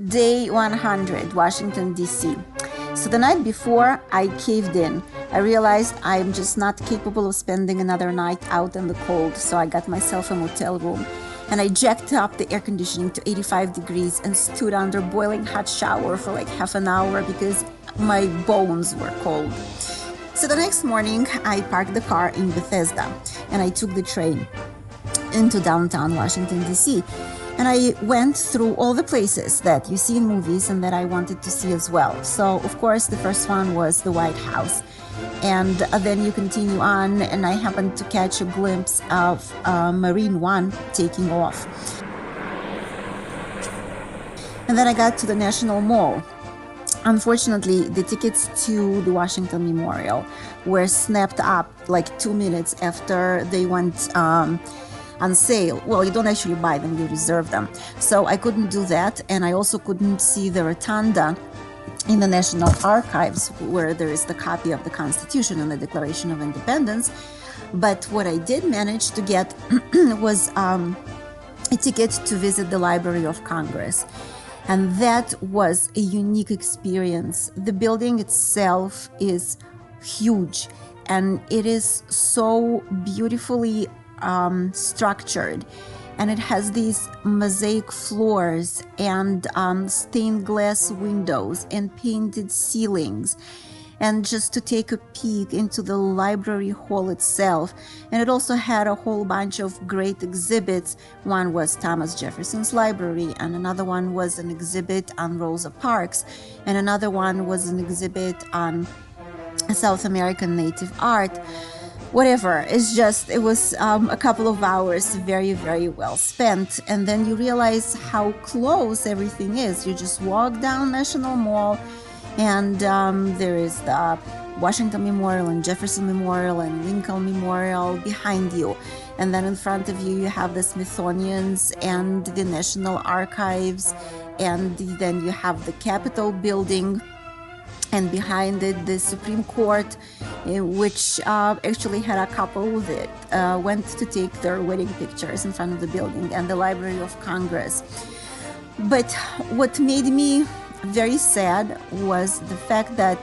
Day 100, Washington, D.C. So the night before, I caved in. I realized I'm just not capable of spending another night out in the cold, so I got myself a motel room. And I jacked up the air conditioning to 85 degrees and stood under boiling hot shower for like half an hour because my bones were cold. So the next morning, I parked the car in Bethesda and I took the train into downtown Washington, D.C. And I went through all the places that you see in movies and that I wanted to see as well. So, of course, the first one was the White House. And then you continue on, and I happened to catch a glimpse of Marine One taking off. And then I got to the National Mall. Unfortunately, the tickets to the Washington Memorial were snapped up like 2 minutes after they went on sale. Well, you don't actually buy them, you reserve them. So I couldn't do that, and I also couldn't see the rotunda in the National Archives where there is the copy of the Constitution and the Declaration of Independence. But what I did manage to get was a ticket to visit the Library of Congress. And that was a unique experience. The building itself is huge, and it is so beautifully structured, and it has these mosaic floors and stained glass windows and painted ceilings. And just to take a peek into the library hall itself, and it also had a whole bunch of great exhibits. One was Thomas Jefferson's library, and another one was an exhibit on Rosa Parks, and another one was an exhibit on South American native art. Whatever, it was a couple of hours very, very well spent. And then you realize how close everything is. You just walk down National Mall, and there is the Washington Memorial and Jefferson Memorial and Lincoln Memorial behind you. And then in front of you, you have the Smithsonian's and the National Archives. And then you have the Capitol building. And behind it, the Supreme Court, which actually had a couple that went to take their wedding pictures in front of the building, and the Library of Congress. But what made me very sad was the fact that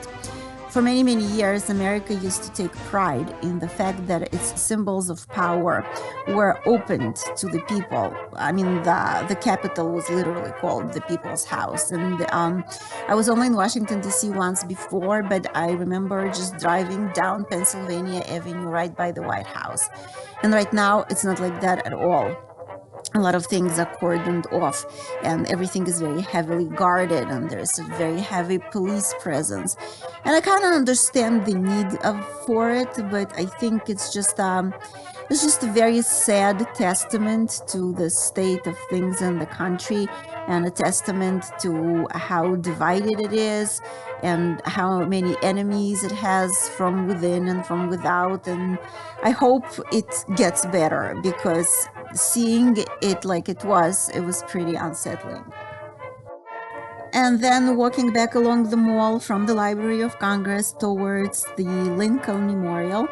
for many, many years, America used to take pride in the fact that its symbols of power were opened to the people. I mean, the Capitol was literally called the People's House. And I was only in Washington, D.C. once before, but I remember just driving down Pennsylvania Avenue right by the White House. And right now, it's not like that at all. A lot of things are cordoned off, and everything is very heavily guarded, and there's a very heavy police presence. And I kind of understand the need for it, but I think it's just a very sad testament to the state of things in the country, and a testament to how divided it is and how many enemies it has from within and from without. And I hope it gets better, because seeing it like it was pretty unsettling. And then walking back along the mall from the Library of Congress towards the Lincoln Memorial,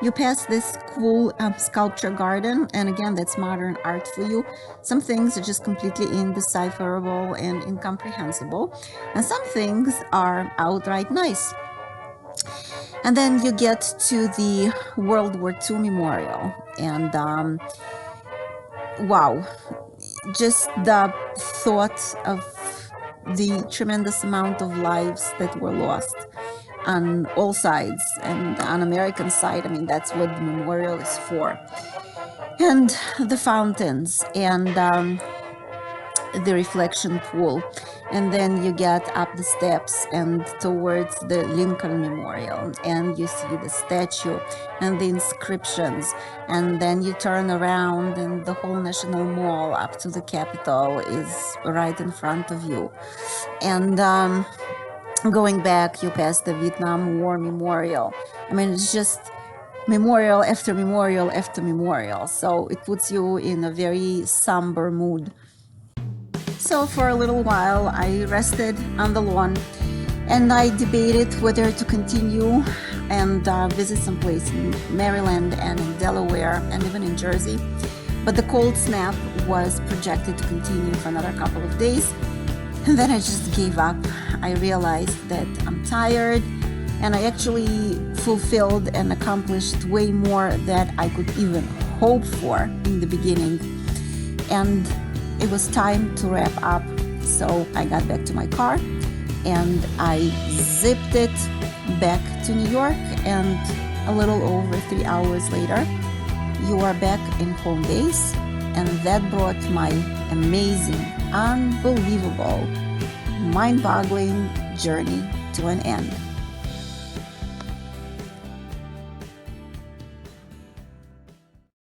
you pass this cool sculpture garden, and again, that's modern art for you. Some things are just completely indecipherable and incomprehensible, and some things are outright nice. And then you get to the World War II Memorial, and wow, just the thought of the tremendous amount of lives that were lost on all sides, and on American side, I mean, that's what the memorial is for. And the fountains, and the reflection pool, and then you get up the steps and towards the Lincoln Memorial, and you see the statue and the inscriptions, and then you turn around and the whole National Mall up to the Capitol is right in front of you. And going back, you pass the Vietnam War Memorial. I mean, it's just memorial after memorial after memorial, so it puts you in a very somber mood. So for a little while, I rested on the lawn, and I debated whether to continue and visit some place in Maryland and in Delaware and even in Jersey. But the cold snap was projected to continue for another couple of days. And then I just gave up. I realized that I'm tired, and I actually fulfilled and accomplished way more than I could even hope for in the beginning. And it was time to wrap up. So I got back to my car and I zipped it back to New York, and a little over 3 hours later, you are back in home base, and that brought my amazing, unbelievable, mind-boggling journey to an end.